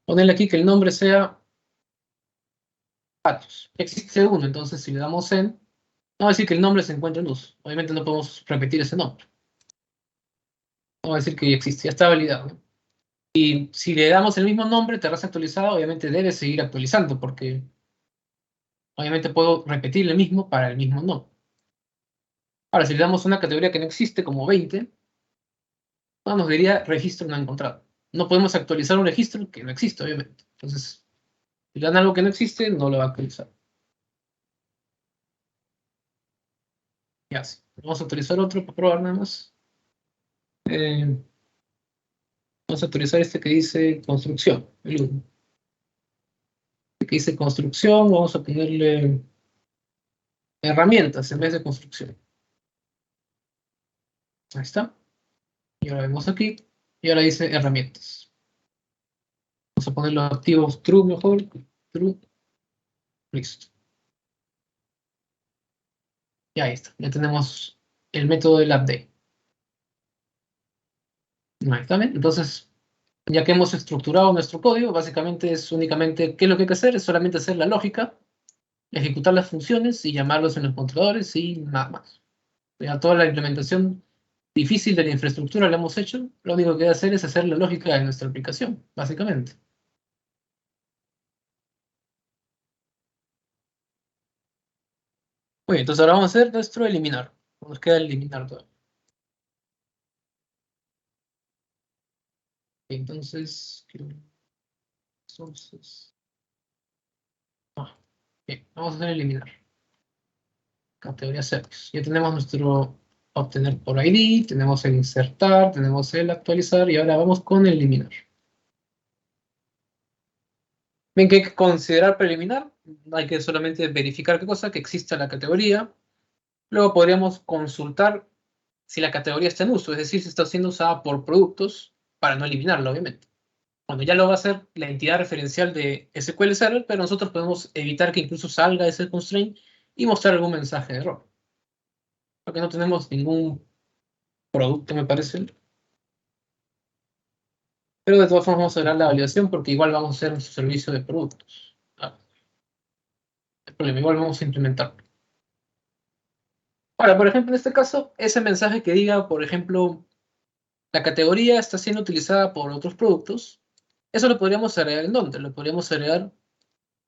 Ponerle aquí que el nombre sea patos. Existe uno, entonces si le damos en, no va a decir que el nombre se encuentra en uso. Obviamente no podemos repetir ese nombre. No va a decir que ya existe, ya está validado, ¿no? Y si le damos el mismo nombre, terraza actualizada, obviamente debe seguir actualizando, porque obviamente puedo repetir el mismo para el mismo nombre. Ahora, si le damos una categoría que no existe, como 20, no nos diría registro no encontrado. No podemos actualizar un registro que no existe, obviamente. Entonces, si le dan algo que no existe, no lo va a actualizar. Ya, sí. Vamos a actualizar otro para probar nada más. Vamos a actualizar este que dice construcción, el 1. Este que dice construcción, vamos a ponerle herramientas en vez de construcción. Ahí está. Y ahora vemos aquí. Y ahora dice herramientas. Vamos a poner los activos true mejor. True. Listo. Y ahí está. Ya tenemos el método del update. Ahí está bien. Entonces, ya que hemos estructurado nuestro código, básicamente es únicamente, ¿qué es lo que hay que hacer? Es solamente hacer la lógica, ejecutar las funciones y llamarlos en los controladores y nada más. Ya toda la implementación difícil de la infraestructura la hemos hecho. Lo único que hay que hacer es hacer la lógica de nuestra aplicación, básicamente. Muy bien, entonces ahora vamos a hacer nuestro eliminar. Nos queda eliminar todo. Entonces, sources. Bien, vamos a hacer eliminar. Categoría service. Ya tenemos nuestro obtener por ID, tenemos el insertar, tenemos el actualizar y ahora vamos con el eliminar. Bien, que hay que considerar para eliminar. Hay que solamente verificar qué cosa, que exista la categoría. Luego podríamos consultar si la categoría está en uso, es decir, si está siendo usada por productos para no eliminarla, obviamente. Bueno, ya lo va a hacer la entidad referencial de SQL Server, pero nosotros podemos evitar que incluso salga ese constraint y mostrar algún mensaje de error. Porque no tenemos ningún producto, me parece. Pero de todas formas vamos a ver la validación porque igual vamos a hacer nuestro servicio de productos. El problema, igual vamos a implementarlo. Ahora, por ejemplo, en este caso, ese mensaje que diga, por ejemplo, la categoría está siendo utilizada por otros productos, eso lo podríamos agregar en dónde? Lo podríamos agregar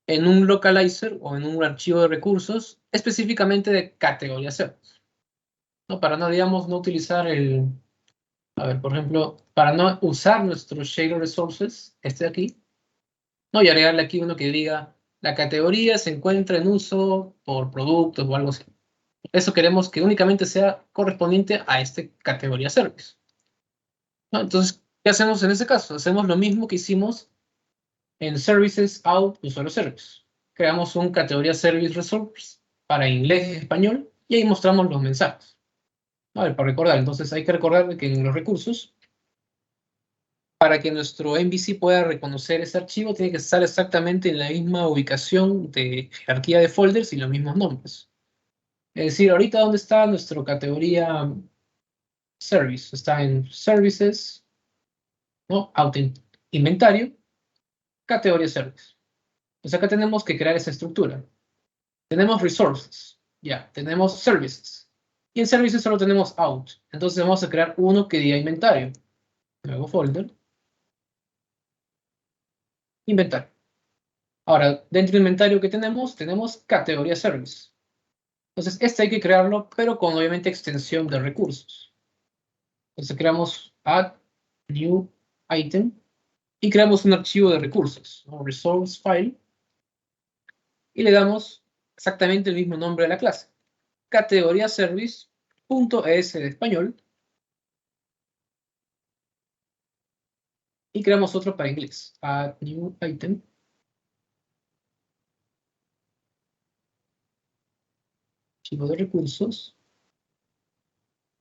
en un localizer o en un archivo de recursos específicamente de categoría service, ¿no? Para no, digamos, no utilizar a ver, por ejemplo, para no usar nuestros shared resources, este de aquí, ¿no? Y agregarle aquí uno que diga, la categoría se encuentra en uso por productos o algo así. Eso queremos que únicamente sea correspondiente a esta categoría service, ¿no? Entonces, ¿qué hacemos en ese caso? Hacemos lo mismo que hicimos en Services Out Usuario Service. Creamos un categoría Service Resource para inglés y español y ahí mostramos los mensajes. A ver, para recordar, entonces hay que recordar que en los recursos, para que nuestro MVC pueda reconocer ese archivo, tiene que estar exactamente en la misma ubicación de jerarquía de folders y los mismos nombres. Es decir, ahorita, ¿dónde está nuestra categoría Service? Está en Services, ¿no? Inventario, categoría Service. Pues acá tenemos que crear esa estructura. Tenemos Resources, ya, tenemos Services. Y en Services solo tenemos Out. Entonces vamos a crear uno que diga Inventario. Nuevo folder. Inventario. Ahora, dentro del inventario que tenemos categoría Service. Entonces, este hay que crearlo, pero con obviamente extensión de recursos. Entonces creamos Add New Item y creamos un archivo de recursos, ¿no? Resource File, y le damos exactamente el mismo nombre de la clase. Categoría Service.es de español. Y creamos otro para inglés. Add New Item. Archivo de recursos.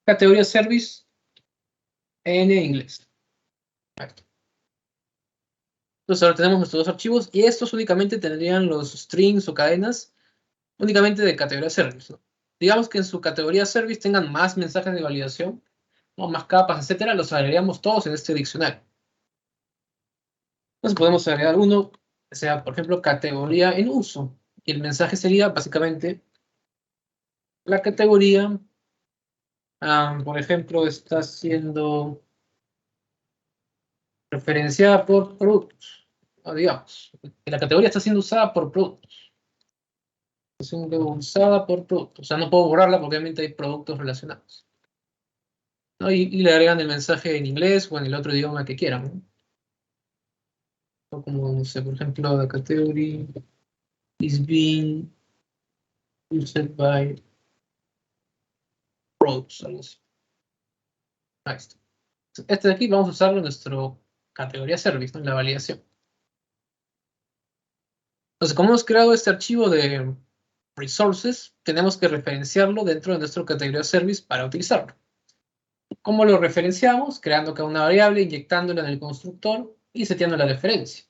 Categoría Service en inglés. Perfecto. Entonces ahora tenemos nuestros dos archivos y estos únicamente tendrían los strings o cadenas únicamente de categoría Service, ¿no? Digamos que en su categoría Service tengan más mensajes de validación, ¿no? Más capas, etcétera, los agregaríamos todos en este diccionario. Entonces podemos agregar uno, que sea, por ejemplo, categoría en uso. Y el mensaje sería básicamente la categoría, por ejemplo, está siendo referenciada por productos. O digamos, que la categoría está siendo usada por productos. Está siendo usada por productos. O sea, no puedo borrarla porque obviamente hay productos relacionados, ¿no? Y le agregan el mensaje en inglés o en el otro idioma que quieran, ¿no? O como, no sé, por ejemplo, the category is being used by products. Algo así. Ahí está. Este de aquí vamos a usarlo en nuestro categoría service, ¿no? En la validación. Entonces, como hemos creado este archivo de resources, tenemos que referenciarlo dentro de nuestro categoría service para utilizarlo. ¿Cómo lo referenciamos? Creando cada una variable, inyectándola en el constructor y seteando la referencia.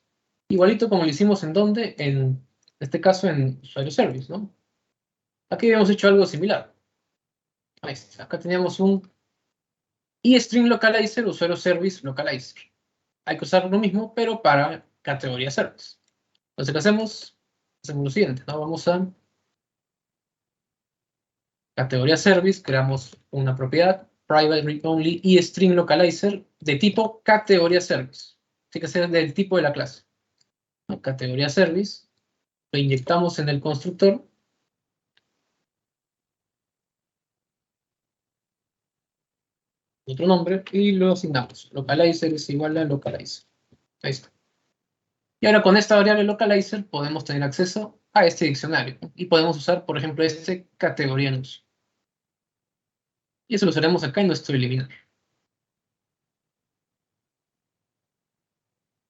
Igualito como lo hicimos en donde, en este caso en usuario service, ¿no? Aquí habíamos hecho algo similar. Ahí está. Acá teníamos un eString localizer, usuario service localizer. Hay que usar lo mismo, pero para categoría service. Entonces, ¿qué hacemos? Hacemos lo siguiente, ¿no? Vamos a categoría service, creamos una propiedad, private read only y string localizer de tipo categoría service. Tiene que ser del tipo de la clase, ¿no? Categoría service, lo inyectamos en el constructor. Otro nombre y lo asignamos. Localizer es igual a localizer. Ahí está. Y ahora con esta variable localizer podemos tener acceso a este diccionario, ¿no? Y podemos usar, por ejemplo, este categoría en uso. Y eso lo usaremos acá en nuestro eliminar.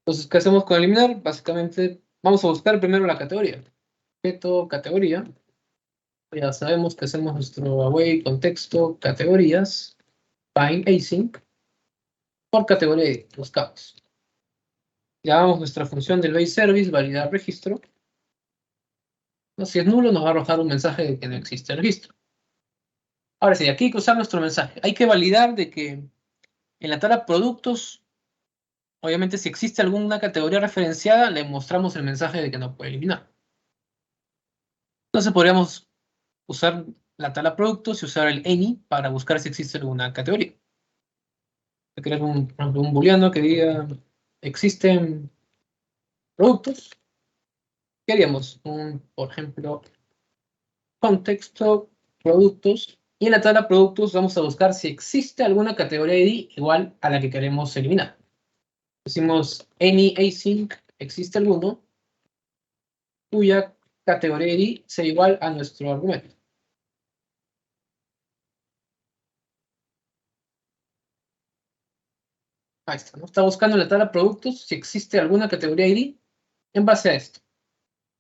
Entonces, ¿qué hacemos con eliminar? Básicamente, vamos a buscar primero la categoría. Objeto, categoría. Ya sabemos que hacemos nuestro away contexto, categorías, find async, por categoría buscamos. Llamamos nuestra función del base service, validar registro. ¿No? Si es nulo, nos va a arrojar un mensaje de que no existe el registro. Ahora sí, aquí hay que usar nuestro mensaje. Hay que validar de que en la tabla productos, obviamente si existe alguna categoría referenciada, le mostramos el mensaje de que no puede eliminar. Entonces podríamos usar la tabla productos y usar el any para buscar si existe alguna categoría. Voy a crear por ejemplo, un booleano que diga existen productos. ¿Qué haríamos? Por ejemplo, contexto, productos. Y en la tabla productos vamos a buscar si existe alguna categoría ID igual a la que queremos eliminar. Decimos any async, existe alguno cuya categoría ID sea igual a nuestro argumento. Ahí está, ¿no? Está buscando en la tabla productos si existe alguna categoría ID en base a esto.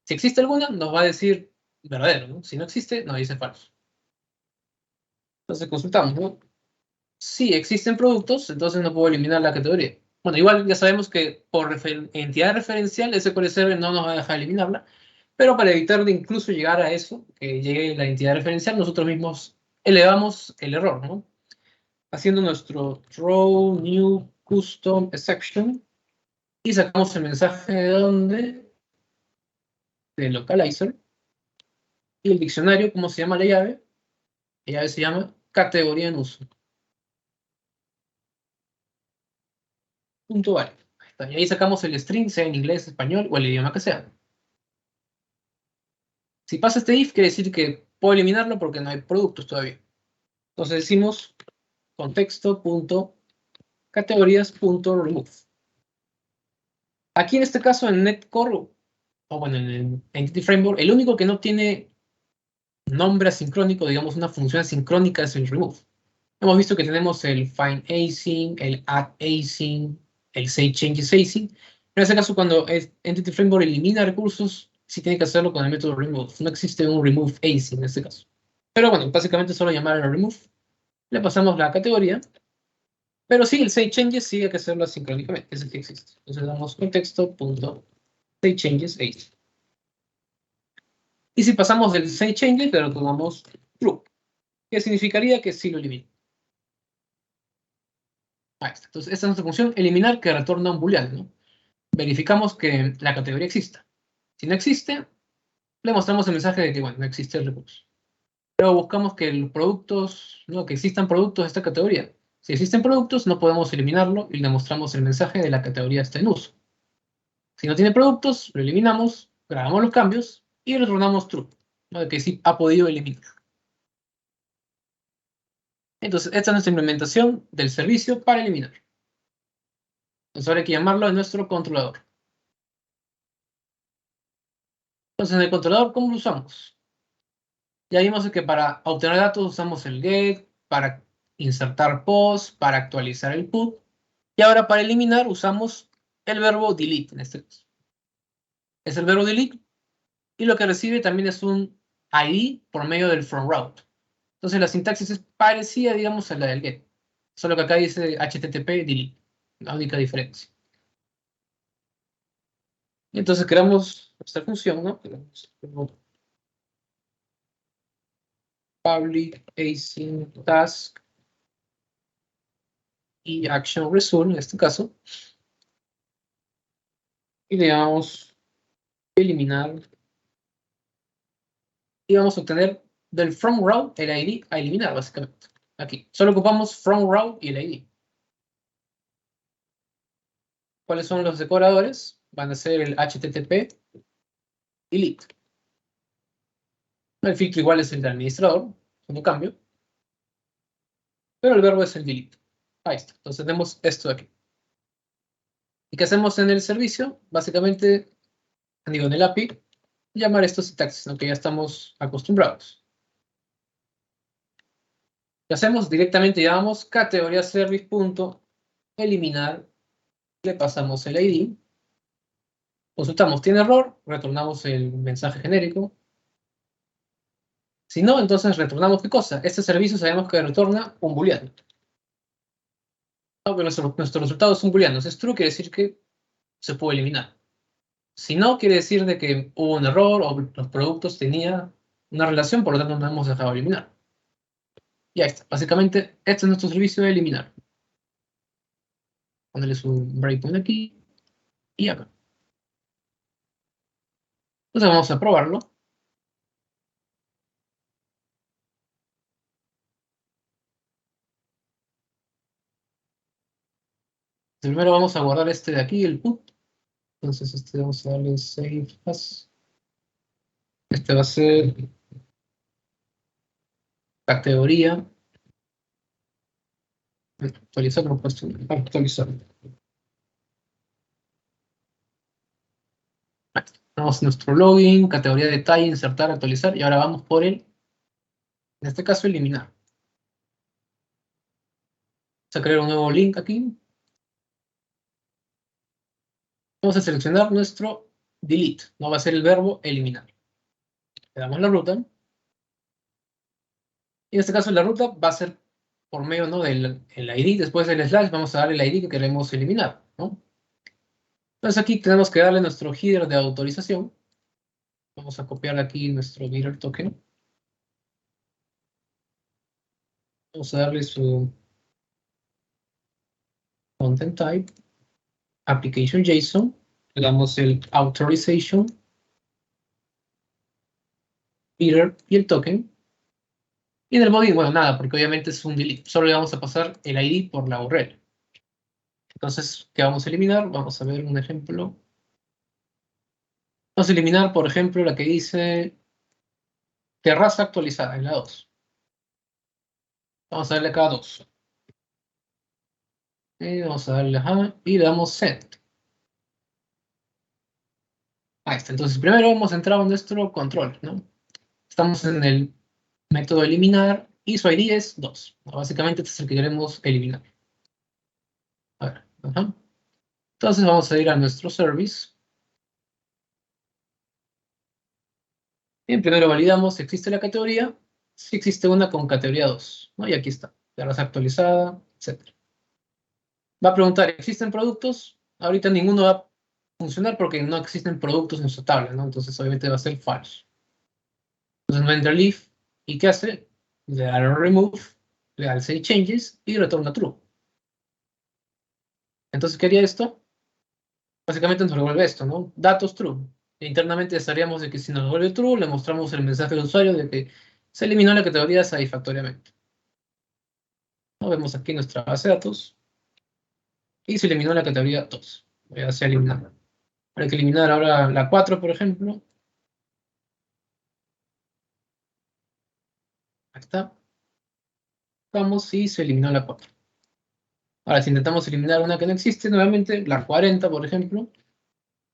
Si existe alguna, nos va a decir verdadero, ¿no? Si no existe, nos dice falso. Entonces consultamos, ¿no? Si existen productos, entonces no puedo eliminar la categoría. Bueno, igual ya sabemos que por entidad referencial SQL Server no nos va a dejar eliminarla, pero para evitar de incluso llegar a eso, que llegue la entidad referencial, nosotros mismos elevamos el error, ¿no? Haciendo nuestro throw new custom exception y sacamos el mensaje de donde, de localizer, y el diccionario, ¿cómo se llama la llave? La llave se llama categoría en uso. Punto vale. Ahí está. Y ahí sacamos el string, sea en inglés, español o el idioma que sea. Si pasa este if, quiere decir que puedo eliminarlo porque no hay productos todavía. Entonces decimos contexto.categorías.remove. Aquí en este caso en Netcore, o bueno, en el Entity Framework, el único que no tiene nombre asincrónico, digamos una función asincrónica, es el remove. Hemos visto que tenemos el find async, el add async, el say changes async. En este caso, cuando Entity Framework elimina recursos, sí tiene que hacerlo con el método remove. No existe un remove async en este caso. Pero bueno, básicamente solo llamar a remove. Le pasamos la categoría. Pero sí, el say changes sí hay que hacerlo asincrónicamente. Es el que existe. Entonces damos contexto.sayChanges async. Y si pasamos del say changes, le tomamos true. Que significaría que sí lo elimina. Ahí está. Entonces, esta es nuestra función, eliminar, que retorna un booleano, ¿no? verificamos que la categoría exista. Si no existe, le mostramos el mensaje de que, bueno, no existe el recurso. Luego buscamos que los productos, no, que existan productos de esta categoría. Si existen productos, no podemos eliminarlo y le mostramos el mensaje de la categoría está en uso. Si no tiene productos, lo eliminamos, grabamos los cambios y retornamos true, ¿no? De que sí ha podido eliminar. Entonces, esta es nuestra implementación del servicio para eliminar. Entonces, ahora hay que llamarlo a nuestro controlador. Entonces, en el controlador, ¿cómo lo usamos? Ya vimos que para obtener datos usamos el get, para insertar post, para actualizar el put. Y ahora para eliminar usamos el verbo delete en este caso. Es el verbo delete y lo que recibe también es un ID por medio del from route. Entonces la sintaxis es parecida, digamos, a la del get. Solo que acá dice HTTP delete. La única diferencia. Y entonces creamos esta función, ¿no? Creamos public async task y action result en este caso. Y le damos eliminar. Y vamos a obtener del from route el ID a eliminar, básicamente. Aquí. Solo ocupamos from route y el ID. ¿Cuáles son los decoradores? Van a ser el HTTP delete. El filtro igual es el del administrador, no cambio. Pero el verbo es el delete. Ahí está. Entonces tenemos esto de aquí. ¿Y qué hacemos en el servicio? Básicamente, digo, en el API, llamar estos sintaxis, ¿no? Que ya estamos acostumbrados. ¿Qué hacemos? Directamente llamamos categoría service.eliminar, le pasamos el ID, consultamos, ¿tiene error? Retornamos el mensaje genérico. Si no, entonces retornamos ¿qué cosa? Este servicio sabemos que retorna un booleano. Aunque nuestro resultado es un booleano. Si es true, quiere decir que se puede eliminar. Si no, quiere decir de que hubo un error o los productos tenían una relación, por lo tanto no hemos dejado eliminar. Y ahí está. Básicamente, este es nuestro servicio de eliminar. Ponerle un breakpoint aquí y acá. Entonces vamos a probarlo. Primero vamos a guardar este de aquí, el put. Entonces este vamos a darle save as. Este va a ser categoría. Actualizar, no puesto actualizar. Tenemos nuestro login, categoría de detalle, insertar, actualizar. Y ahora vamos por el, en este caso, eliminar. Vamos a crear un nuevo link aquí. Vamos a seleccionar nuestro delete. No va a ser el verbo eliminar. Le damos la ruta. Y en este caso la ruta va a ser por medio, ¿no?, del el ID. Después del slash vamos a darle el ID que queremos eliminar, ¿no? Entonces aquí tenemos que darle nuestro header de autorización. Vamos a copiar aquí nuestro header token. Vamos a darle su content type, application JSON. Le damos el authorization, header y el token. Y en el body, bueno, nada, porque obviamente es un delete. Solo le vamos a pasar el ID por la URL. Entonces, ¿qué vamos a eliminar? Vamos a ver un ejemplo. Vamos a eliminar, por ejemplo, la que dice terraza actualizada, en la 2. Vamos a darle acá 2. Y vamos a darle ajá, y le damos send. Ahí está. Entonces, primero hemos entrado en nuestro control, ¿no? Estamos en el método eliminar y su ID es 2. Básicamente, este es el que queremos eliminar. A ver, ajá. Entonces, vamos a ir a nuestro service. Bien, primero validamos si existe la categoría, si existe una con categoría 2, ¿no? Y aquí está, terraza actualizada, etc. Va a preguntar, ¿existen productos? Ahorita ninguno va a funcionar porque no existen productos en su tabla, ¿no? Entonces obviamente va a ser false. Entonces no entra leave, ¿y qué hace? Le da remove, le da el save changes y retorna true. Entonces, ¿qué haría esto? básicamente nos devuelve esto, ¿no? Datos true. E internamente estaríamos de que si nos devuelve true, le mostramos el mensaje al usuario de que se eliminó la categoría satisfactoriamente. ¿No? Vemos aquí nuestra base de datos y se eliminó la categoría 2. Ya se ha eliminado. Hay que eliminar ahora la 4, por ejemplo. Ahí está. Vamos y se eliminó la 4. Ahora, si intentamos eliminar una que no existe, nuevamente, la 40, por ejemplo,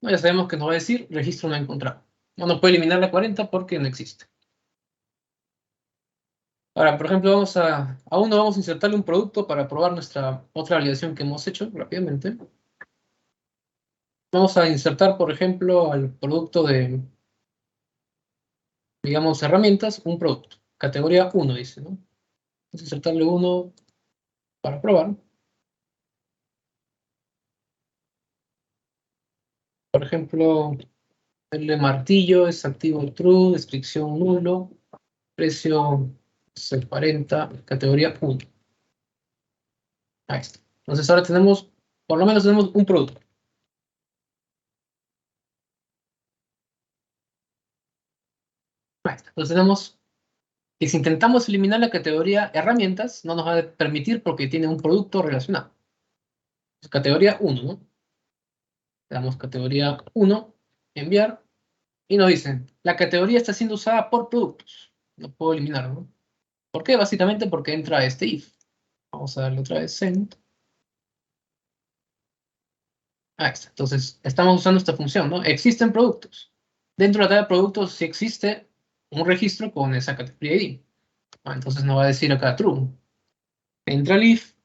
no, ya sabemos que nos va a decir registro no encontrado. No nos puede eliminar la 40 porque no existe. Ahora, por ejemplo, a uno vamos a insertarle un producto para probar nuestra otra validación que hemos hecho rápidamente. Vamos a insertar, por ejemplo, al producto de, digamos, herramientas, un producto. Categoría 1, dice, ¿no? Vamos a insertarle uno para probar. Por ejemplo, el martillo es activo true, descripción nulo, precio es 40, categoría 1. Ahí está. Entonces ahora tenemos, por lo menos tenemos un producto. Ahí está. Entonces tenemos que si intentamos eliminar la categoría herramientas, no nos va a permitir porque tiene un producto relacionado. Es categoría 1, ¿no? Le damos categoría 1, enviar, y nos dicen, la categoría está siendo usada por productos. No puedo eliminarlo, ¿no? ¿Por qué? Básicamente porque entra este if. Vamos a darle otra vez send. Ahí está. Entonces, estamos usando esta función, ¿no? Existen productos. Dentro de la tabla de productos sí existe un registro con esa categoría ID. Entonces nos va a decir acá true. Entra el if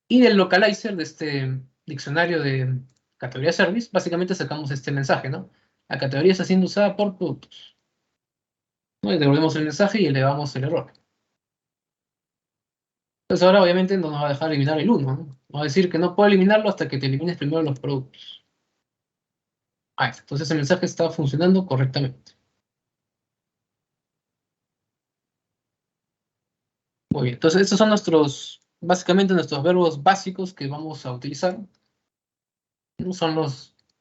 y del localizer de este diccionario de categoría service, básicamente sacamos este mensaje, ¿no? La categoría está siendo usada por productos. ¿No? Y devolvemos el mensaje y elevamos el error. Entonces ahora obviamente no nos va a dejar eliminar el 1, ¿no? Nos va a decir que no puede eliminarlo hasta que te elimines primero los productos. Ahí está. Entonces el mensaje está funcionando correctamente. Muy bien. Entonces estos son básicamente nuestros verbos básicos que vamos a utilizar. No son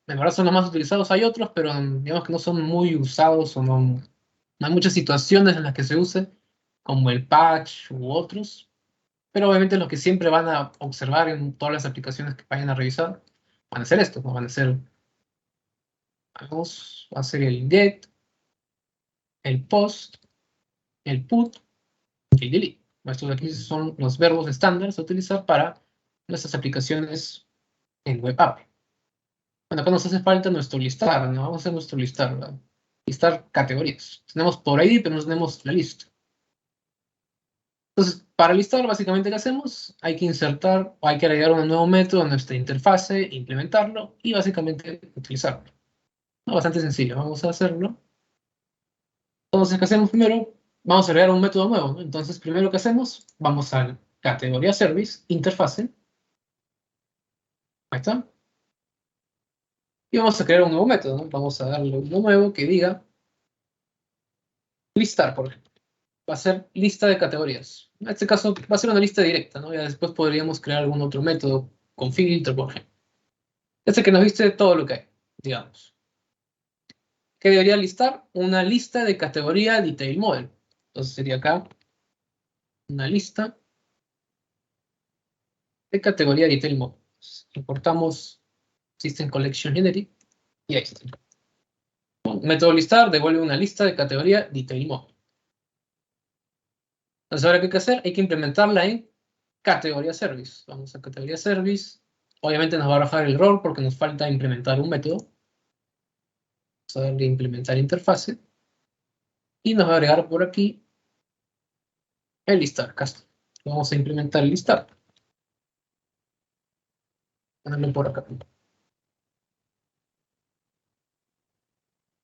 en verdad son los más utilizados. Hay otros, pero digamos que no son muy usados o no hay muchas situaciones en las que se use, como el patch u otros. Pero obviamente los que siempre van a observar en todas las aplicaciones que vayan a revisar van a ser estos, ¿no? Van a ser, va a ser el get, el post, el put y el delete. Estos de aquí son los verbos estándares a utilizar para nuestras aplicaciones en web app. Bueno, acá nos hace falta nuestro listar, ¿no? Vamos a hacer nuestro listar, ¿verdad? Listar categorías. Tenemos por ID, pero no tenemos la lista. Entonces, para listar, básicamente, ¿qué hacemos? Hay que insertar o hay que agregar un nuevo método a nuestra interfase, implementarlo y básicamente utilizarlo. No, bastante sencillo, vamos a hacerlo. Entonces, ¿qué hacemos primero? Vamos a agregar un método nuevo, ¿no? Entonces, primero que hacemos, vamos a categoría service, interfase. Ahí está. Y vamos a crear un nuevo método, ¿no? Vamos a darle uno nuevo que diga listar, por ejemplo. Va a ser lista de categorías. En este caso va a ser una lista directa, ¿no? Ya después podríamos crear algún otro método con filtro, por ejemplo. Este que nos dice todo lo que hay, digamos. ¿Qué debería listar? Una lista de categoría Detail Model. Entonces sería acá una lista de categoría Detail Model. Importamos System Collection Generic y ahí está. Método listar devuelve una lista de categoría Detail Model. Entonces ahora, ¿qué hay que hacer? Hay que implementarla en categoría service. Vamos a categoría service. Obviamente nos va a arrojar el error porque nos falta implementar un método. Vamos a darle implementar interfase. Y nos va a agregar por aquí el listar custom. Vamos a implementar el listar. Ponerlo por acá. Vamos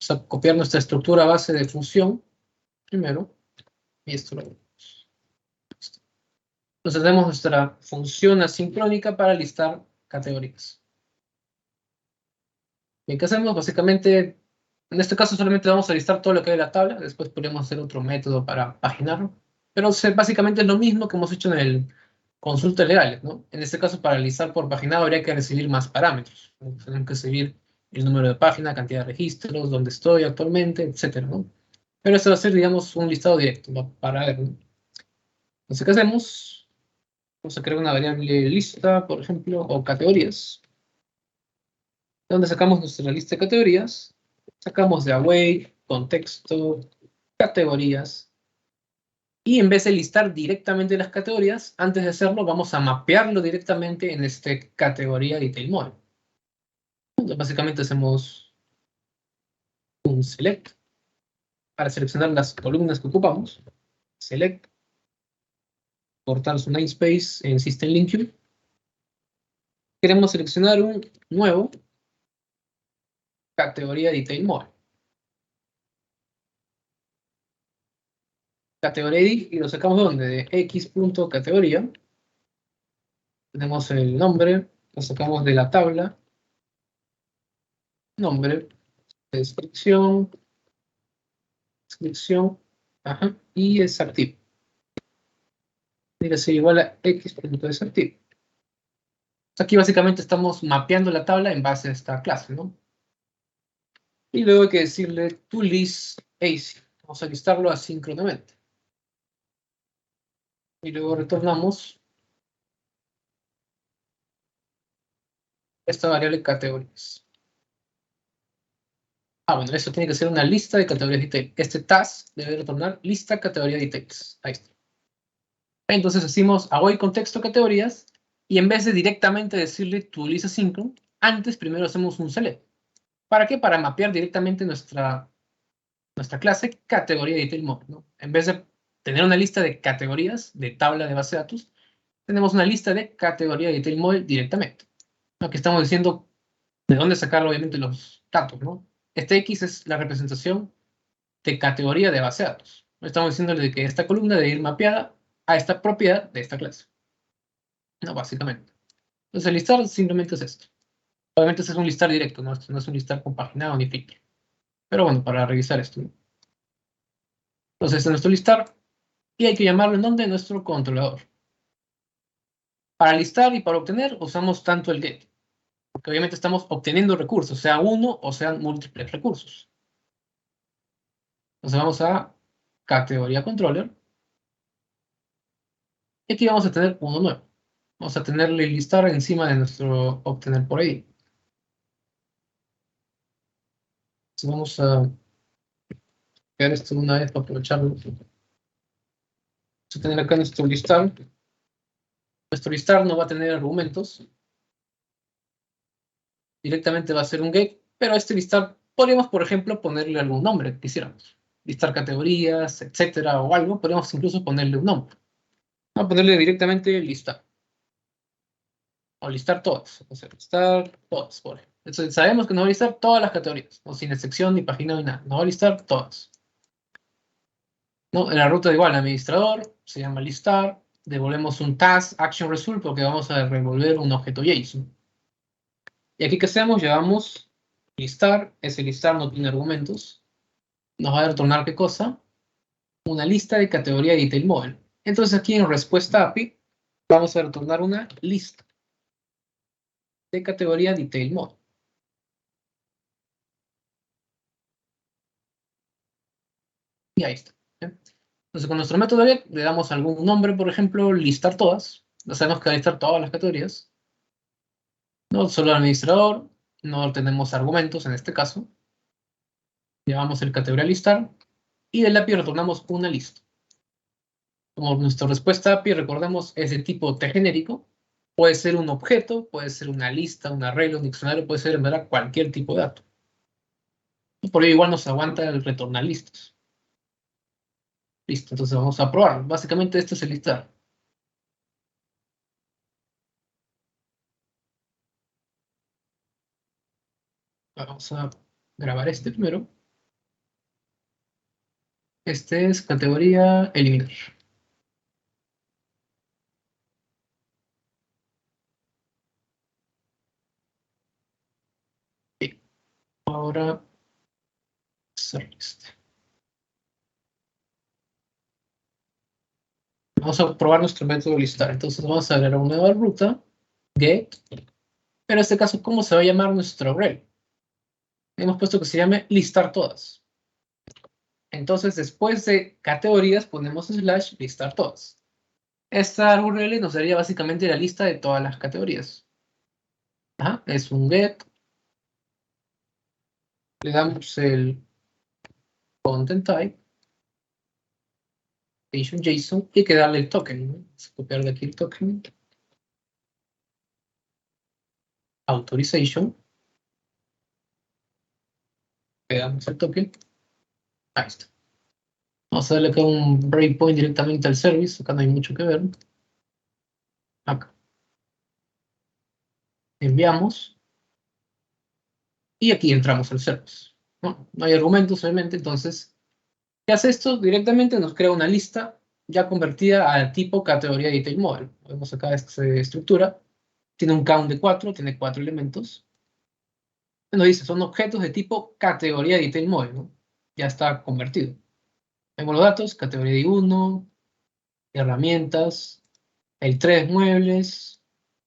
a copiar nuestra estructura base de función primero. Y esto lo vemos. Entonces tenemos nuestra función asincrónica para listar categorías. ¿Y qué hacemos? Básicamente, en este caso solamente vamos a listar todo lo que hay en la tabla. Después podemos hacer otro método para paginarlo. Pero básicamente es lo mismo que hemos hecho en el consultas legales, ¿no? En este caso, para listar por paginado habría que recibir más parámetros. Tenemos que recibir el número de página, cantidad de registros, dónde estoy actualmente, etcétera, ¿no? Pero esto va a ser, digamos, un listado directo, ¿no? Para ver, ¿no? Entonces, ¿qué hacemos? Vamos a crear una variable lista, por ejemplo, o categorías. ¿De dónde sacamos nuestra lista de categorías? Sacamos de await, contexto, categorías. Y en vez de listar directamente las categorías, antes de hacerlo, vamos a mapearlo directamente en este categoría detail model. Entonces, básicamente hacemos un select para seleccionar las columnas que ocupamos. Select, cortar su namespace en System Link Queue. Queremos seleccionar un nuevo categoría detail model. Categoría ID y lo sacamos de ¿dónde? De x.categoría. Tenemos el nombre, lo sacamos de la tabla. Nombre, descripción, ajá, y es activo. Tiene que ser igual a x.desactivo. Aquí básicamente estamos mapeando la tabla en base a esta clase, ¿no? Y luego hay que decirle toList AC. Vamos a listarlo asíncronamente. Y luego retornamos esta variable categorías. Ah, bueno, esto tiene que ser una lista de categorías detail. Este task debe retornar lista categoría details. Ahí está. Entonces decimos await contexto categorías y en vez de directamente decirle toList asynchron, antes primero hacemos un select. ¿Para qué? Para mapear directamente nuestra clase categoría detail model, ¿no? En vez de tener una lista de categorías de tabla de base de datos, tenemos una lista de categoría detail model directamente. Aquí estamos diciendo de dónde sacar obviamente los datos, ¿no? Este X es la representación de categoría de base de datos. Estamos diciéndole que esta columna debe ir mapeada a esta propiedad de esta clase. No, básicamente. Entonces el listar simplemente es esto. Obviamente este es un listar directo, ¿no? Esto no es un listar compaginado ni filtro. Pero bueno, para revisar esto, ¿no? Entonces este es nuestro listar y hay que llamarlo en donde nuestro controlador. Para listar y para obtener usamos tanto el get, porque obviamente estamos obteniendo recursos, sea uno o sean múltiples recursos. Entonces vamos a categoría controller. Y aquí vamos a tener uno nuevo. Vamos a tenerle listar encima de nuestro obtener por ID. Entonces vamos a crear esto una vez para aprovecharlo. Vamos a tener acá nuestro listar. Nuestro listar no va a tener argumentos. Directamente va a ser un get, pero a este listar podríamos, por ejemplo, ponerle algún nombre que quisiéramos. Listar categorías, etcétera, o algo. Podríamos incluso ponerle un nombre. Vamos a ponerle directamente listar. O listar todas. Entonces, listar todas, por ejemplo. Entonces, sabemos que nos va a listar todas las categorías, no sin excepción, ni página, ni nada. Nos va a listar todas. ¿No? En la ruta de igual, administrador, se llama listar. Devolvemos un task action result porque vamos a devolver un objeto JSON. Y aquí, ¿qué hacemos? Llevamos listar. Ese listar no tiene argumentos. Nos va a retornar, ¿qué cosa? Una lista de categoría detail model. Entonces aquí en respuesta API vamos a retornar una lista de categoría detail model. Y ahí está. ¿Bien? Entonces con nuestro método get le damos algún nombre, por ejemplo, listar todas. Ya sabemos que va a listar todas las categorías. No solo el administrador, no tenemos argumentos en este caso. Llevamos el categoría listar y del API retornamos una lista. Como nuestra respuesta API, recordemos, es de tipo T genérico. Puede ser un objeto, puede ser una lista, un arreglo, un diccionario, puede ser en verdad cualquier tipo de dato. Y por ello igual nos aguanta el retornar listas. Listo, entonces vamos a probar. Básicamente este es el listar. Vamos a grabar este primero. Este es categoría eliminar. Bien. Ahora hacer list. Vamos a probar nuestro método listar. Entonces vamos a agregar una nueva ruta, get. Pero en este caso, ¿cómo se va a llamar nuestro array? hemos puesto que se llame listar todas. Entonces, después de categorías, ponemos slash listar todas. Esta URL nos daría básicamente la lista de todas las categorías. Ajá, es un get. Le damos el content type, JSON, y hay que darle el token, ¿no? Vamos a copiar de aquí el token. Authorization. Pegamos el token. Ahí está. Vamos a darle acá un breakpoint directamente al service. Acá no hay mucho que ver. Acá. Enviamos. Y aquí entramos al service. No, no hay argumentos, obviamente. Entonces, ¿qué hace esto? Directamente nos crea una lista ya convertida al tipo categoría detail model. Vemos acá esta estructura. Tiene un count de 4, tiene 4 elementos. Nos dice, son objetos de tipo categoría detail model, ¿no? Ya está convertido. Vemos los datos, categoría de 1, herramientas, el 3 muebles,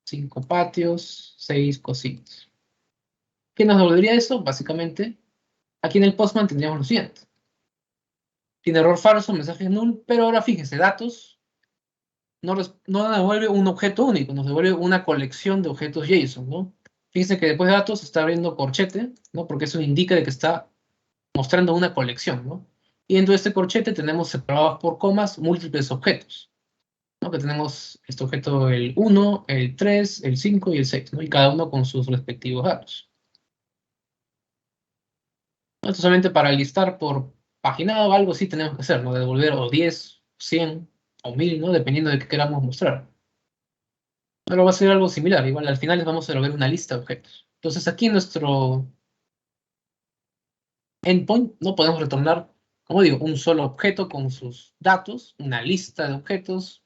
5 patios, 6 cocinas. ¿Qué nos devolvería eso? Básicamente, aquí en el Postman tendríamos lo siguiente. Tiene error falso, mensaje null, pero ahora fíjese, datos no devuelve un objeto único, nos devuelve una colección de objetos JSON, ¿no? Fíjense que después de datos está abriendo corchete, ¿no? Porque eso indica de que está mostrando una colección, ¿no? Y dentro de este corchete tenemos separados por comas múltiples objetos, ¿no? Que tenemos este objeto el 1, el 3, el 5 y el 6, ¿no? Y cada uno con sus respectivos datos. Esto solamente para listar por página o algo sí tenemos que hacer, ¿no? Devolver o 10, 100 o 1000, ¿no? Dependiendo de qué queramos mostrar. Pero va a ser algo similar. Igual al final les vamos a devolver una lista de objetos. Entonces aquí en nuestro endpoint no podemos retornar, como digo, un solo objeto con sus datos, una lista de objetos.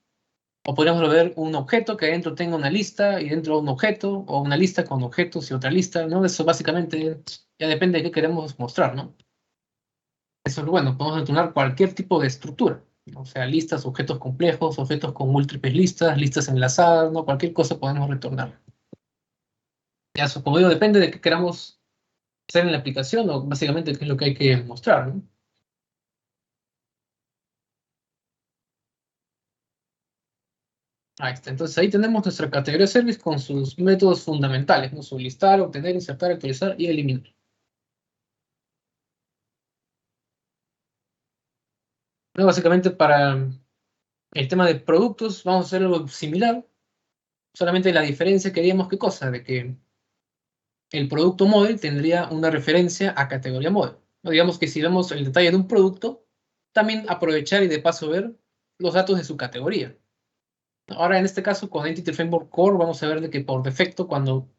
O podríamos ver un objeto que dentro tenga una lista y dentro un objeto, o una lista con objetos y otra lista, ¿no? Eso básicamente ya depende de qué queremos mostrar, ¿no? Eso es lo bueno, podemos retornar cualquier tipo de estructura, ¿no? O sea, listas, objetos complejos, objetos con múltiples listas, listas enlazadas, ¿no? Cualquier cosa podemos retornar. Ya eso, como digo, depende de qué queramos hacer en la aplicación o básicamente qué es lo que hay que mostrar, ¿no? Ahí está. Entonces ahí tenemos nuestra categoría service con sus métodos fundamentales, ¿no? Su listar, obtener, insertar, actualizar y eliminar. ¿No? Básicamente para el tema de productos vamos a hacer algo similar, solamente la diferencia que haríamos, ¿qué cosa? De que el producto model tendría una referencia a categoría model, ¿no? Digamos que si vemos el detalle de un producto, también aprovechar y de paso ver los datos de su categoría. Ahora, en este caso, con Entity Framework Core, vamos a ver de que por defecto, cuando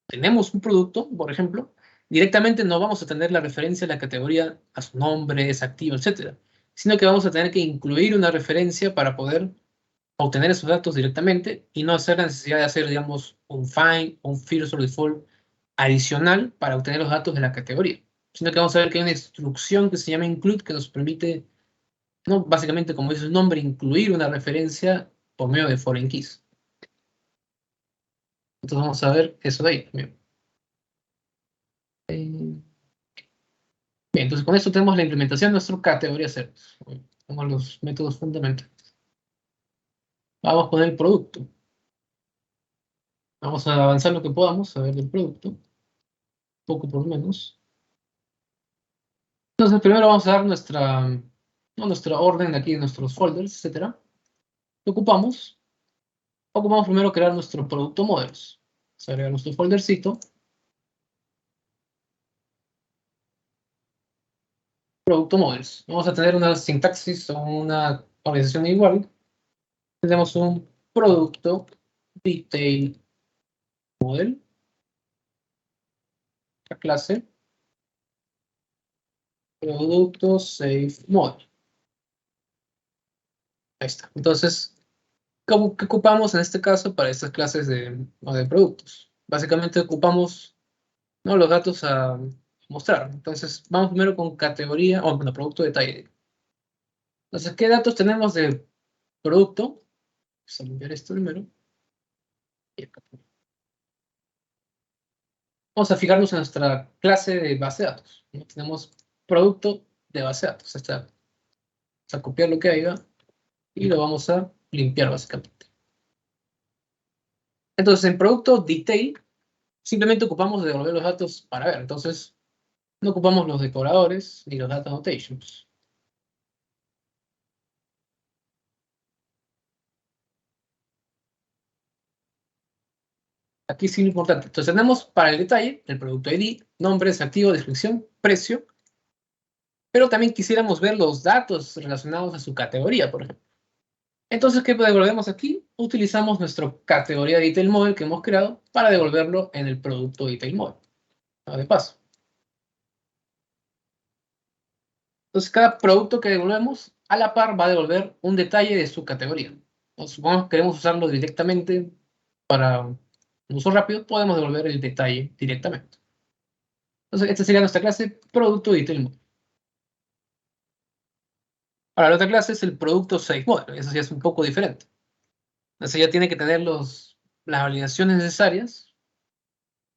tenemos un producto, por ejemplo, directamente no vamos a tener la referencia a la categoría, a su nombre, es activo, etcétera, sino que vamos a tener que incluir una referencia para poder obtener esos datos directamente y no hacer la necesidad de hacer, digamos, un find o un first or default adicional para obtener los datos de la categoría, sino que vamos a ver que hay una instrucción que se llama include que nos permite, no, básicamente, como dice el nombre, incluir una referencia por medio de foreign keys. Entonces vamos a ver eso de ahí también. Bien, entonces con esto tenemos la implementación de nuestra categoría service. Tenemos los métodos fundamentales. Vamos con el producto. Vamos a avanzar lo que podamos a ver del producto, poco por menos. Entonces primero vamos a dar nuestra orden aquí, nuestros folders, etcétera. ¿Qué ocupamos? Ocupamos primero crear nuestro producto models. Se agrega nuestro foldercito, producto models. Vamos a tener una sintaxis o una organización igual. Tenemos un producto detail model, la clase, producto save model. Ahí está. Entonces, ¿qué ocupamos en este caso para estas clases de productos? Básicamente ocupamos, ¿no?, los datos a mostrar. Entonces, vamos primero con categoría, o bueno, producto detalle. Entonces, ¿qué datos tenemos de producto? Vamos a limpiar esto primero. Y acá. Vamos a fijarnos en nuestra clase de base de datos, ¿no? Tenemos producto de base de datos. Vamos a copiar lo que haya y lo vamos a limpiar básicamente. Entonces, en producto detail, simplemente ocupamos de devolver los datos para ver. Entonces, no ocupamos los decoradores ni los data annotations. Aquí sí lo importante. Entonces tenemos para el detalle el producto ID, nombre, desactivo, descripción, precio, pero también quisiéramos ver los datos relacionados a su categoría, por ejemplo. Entonces, ¿qué devolvemos aquí? Utilizamos nuestra categoría detail model que hemos creado para devolverlo en el producto detail model. De paso. Entonces, cada producto que devolvemos a la par va a devolver un detalle de su categoría. Entonces, supongamos que queremos usarlo directamente para un uso rápido, podemos devolver el detalle directamente. Entonces, esta sería nuestra clase producto detail model. Ahora, la otra clase es el producto save model. Eso ya es un poco diferente. Entonces, ya tiene que tener las validaciones necesarias,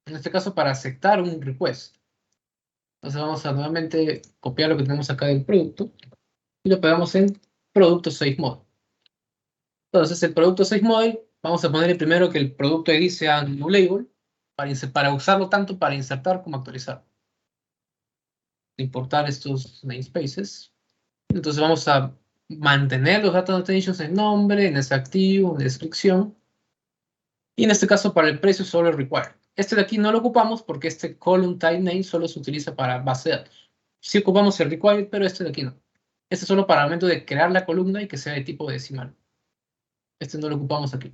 en este caso, para aceptar un request. Entonces, vamos a nuevamente copiar lo que tenemos acá del producto y lo pegamos en producto save model. Entonces, el producto save model, vamos a ponerle primero que el producto ID sea new label para usarlo tanto para insertar como actualizar. Importar estos namespaces. Entonces, vamos a mantener los data annotations en nombre, en desactivo, en descripción. Y en este caso, para el precio, solo el require. Este de aquí no lo ocupamos porque este column type name solo se utiliza para base de datos. Sí ocupamos el require, pero este de aquí no. Este es solo para el momento de crear la columna y que sea de tipo decimal. Este no lo ocupamos aquí.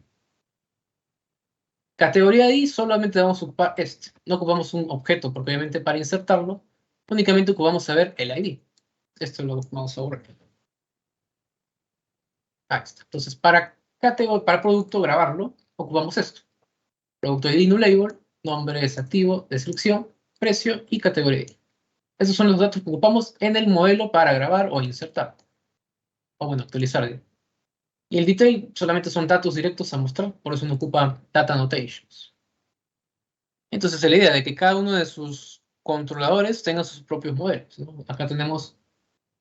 Categoría ID solamente vamos a ocupar este. No ocupamos un objeto, porque obviamente para insertarlo, únicamente ocupamos saber el ID. Esto lo vamos a borrar. Ahí está. Entonces, para producto, grabarlo, ocupamos esto. Producto ID new label, nombre desactivo, descripción, precio y categoría ID. Esos son los datos que ocupamos en el modelo para grabar o insertar. O bueno, actualizar. Y el detail solamente son datos directos a mostrar, por eso no ocupa data annotations. Entonces, la idea de que cada uno de sus controladores tenga sus propios modelos, ¿no? Acá tenemos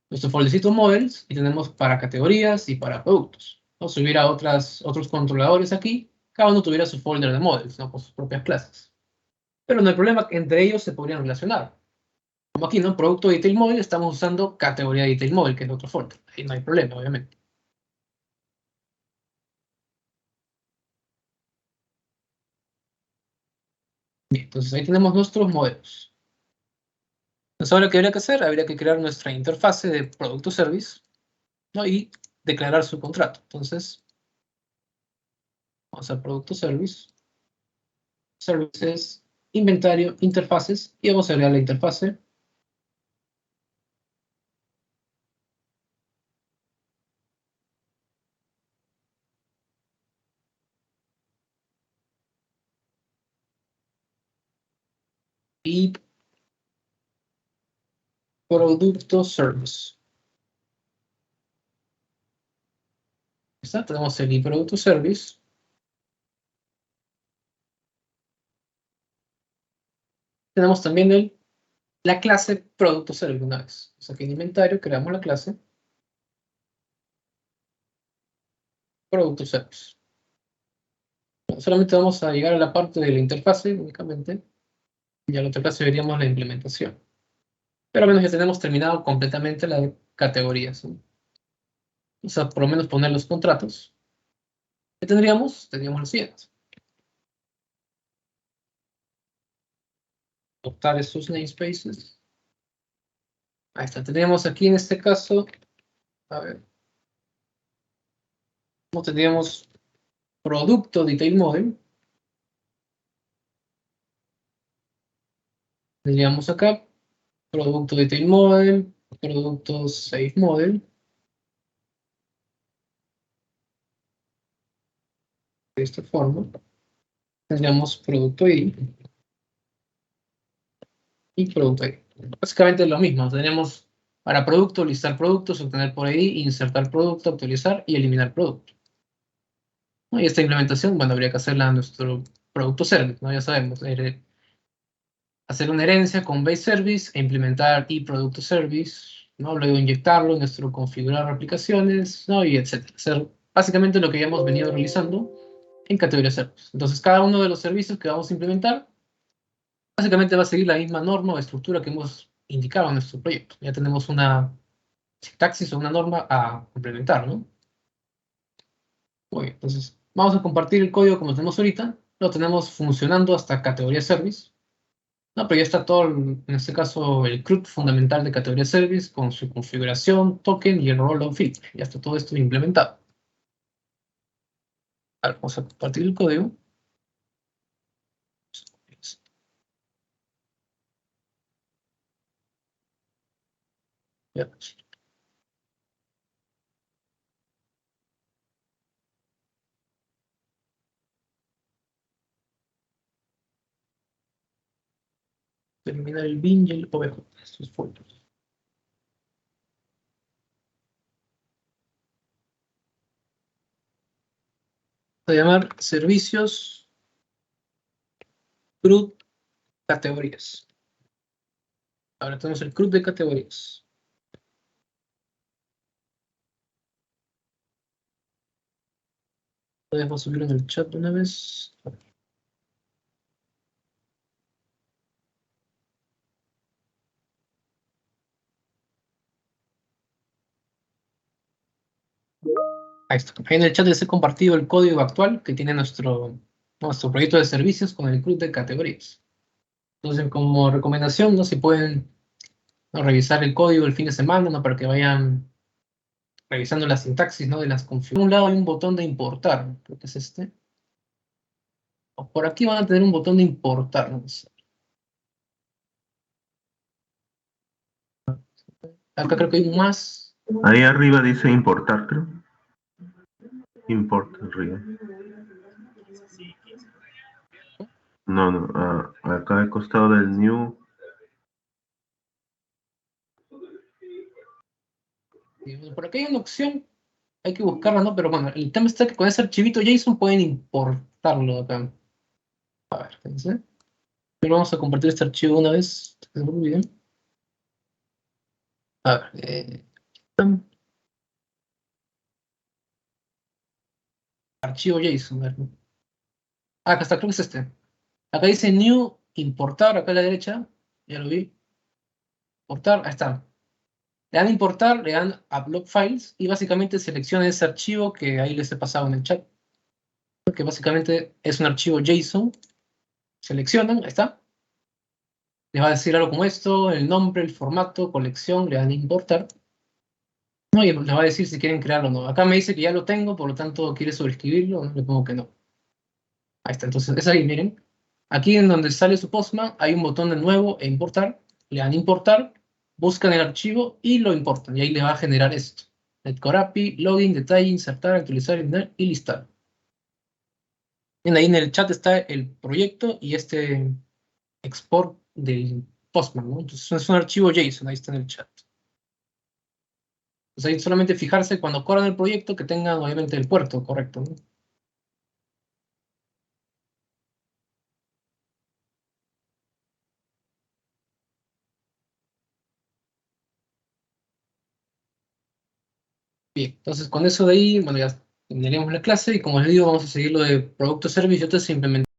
nuestro foldercito models y tenemos para categorías y para productos, ¿no? Si hubiera otros controladores aquí, cada uno tuviera su folder de models, ¿no? Con sus propias clases. Pero no hay problema, entre ellos se podrían relacionar. Como aquí, ¿no? Producto detail model, estamos usando categoría detail model, que es otro folder. Ahí no hay problema, obviamente. Bien, entonces ahí tenemos nuestros modelos. Entonces ahora, ¿qué habría que hacer? Habría que crear nuestra interfase de producto service, ¿no? Y declarar su contrato. Entonces, vamos a producto service, services, inventario, interfaces, y vamos a agregar la interfase. Y producto service. ¿Está? Tenemos el y producto service. Tenemos también la clase producto service una vez. O sea, aquí en inventario creamos la clase producto service. Solamente vamos a llegar a la parte de la interfase únicamente. Y a la otra clase veríamos la implementación. Pero al menos ya tenemos terminado completamente la de categorías, ¿no? O sea, por lo menos poner los contratos. ¿Qué tendríamos? Tendríamos lo siguiente. Adoptar esos namespaces. Ahí está. Tendríamos aquí en este caso, a ver, ¿cómo tendríamos producto detail model? Tendríamos acá producto detail model, producto save model, de esta forma. Tendríamos producto ID y producto ID. Básicamente es lo mismo. Tenemos para producto, listar productos, obtener por ID, insertar producto, actualizar y eliminar producto, ¿no? Y esta implementación, bueno, habría que hacerla a nuestro producto service, ¿no? Ya sabemos, hacer una herencia con base service e implementar y producto service, ¿no? Luego inyectarlo en nuestro configurar aplicaciones, ¿no? Y etcétera. Hacer básicamente lo que ya hemos venido realizando en categoría service. Entonces, cada uno de los servicios que vamos a implementar básicamente va a seguir la misma norma o estructura que hemos indicado en nuestro proyecto. Ya tenemos una sintaxis o una norma a implementar, ¿no? Muy bien, entonces vamos a compartir el código como tenemos ahorita. Lo tenemos funcionando hasta categoría service. No, pero ya está todo, en este caso, el CRUD fundamental de categoría service con su configuración, token y el rollout filter. Ya está todo esto implementado. Ahora, vamos a compartir el código. Ya. Terminar el bin y el OBJ. Estos folders. Voy a llamar servicios CRUD categorías. Ahora tenemos el CRUD de categorías. Lo dejo subir en el chat de una vez. Ahí está. Ahí en el chat les he compartido el código actual que tiene nuestro proyecto de servicios con el CRUD de categorías. Entonces, como recomendación, ¿no? Si pueden, ¿no? Revisar el código el fin de semana, ¿no? Para que vayan revisando la sintaxis, ¿no? De las configuraciones. Por un lado hay un botón de importar, creo que es este. O por aquí van a tener un botón de importar, ¿no? Acá creo que hay un más. Ahí arriba dice importar, creo. Import arriba. No, acá al costado del new. Por aquí hay una opción, hay que buscarla, ¿no? Pero bueno, el tema está que con ese archivito JSON pueden importarlo acá. A ver, fíjense. Pero vamos a compartir este archivo una vez. Muy bien. A ver, archivo JSON. A ver. Acá está, creo que es este. Acá dice new, importar, acá a la derecha. Ya lo vi. Importar, ahí está. Le dan importar, le dan upload files y básicamente selecciona ese archivo que ahí les he pasado en el chat. Que básicamente es un archivo JSON. Seleccionan, ahí está. Les va a decir algo como esto, el nombre, el formato, colección, le dan importar. No, y les va a decir si quieren crearlo o no. Acá me dice que ya lo tengo, por lo tanto quiere sobreescribirlo, ¿no? Le pongo que no. Ahí está, entonces es ahí, miren. Aquí en donde sale su Postman hay un botón de nuevo e importar. Le dan importar, buscan el archivo y lo importan. Y ahí le va a generar esto. Netcore API, login, detalle, insertar, actualizar, eliminar y listar. Y ahí en el chat está el proyecto y este export del Postman, ¿no? Entonces es un archivo JSON, ahí está en el chat. Entonces ahí solamente fijarse cuando corran el proyecto que tengan obviamente el puerto correcto, ¿no? Bien, entonces con eso de ahí, bueno, ya terminaríamos la clase y como les digo, vamos a seguir lo de producto servicio, entonces simplemente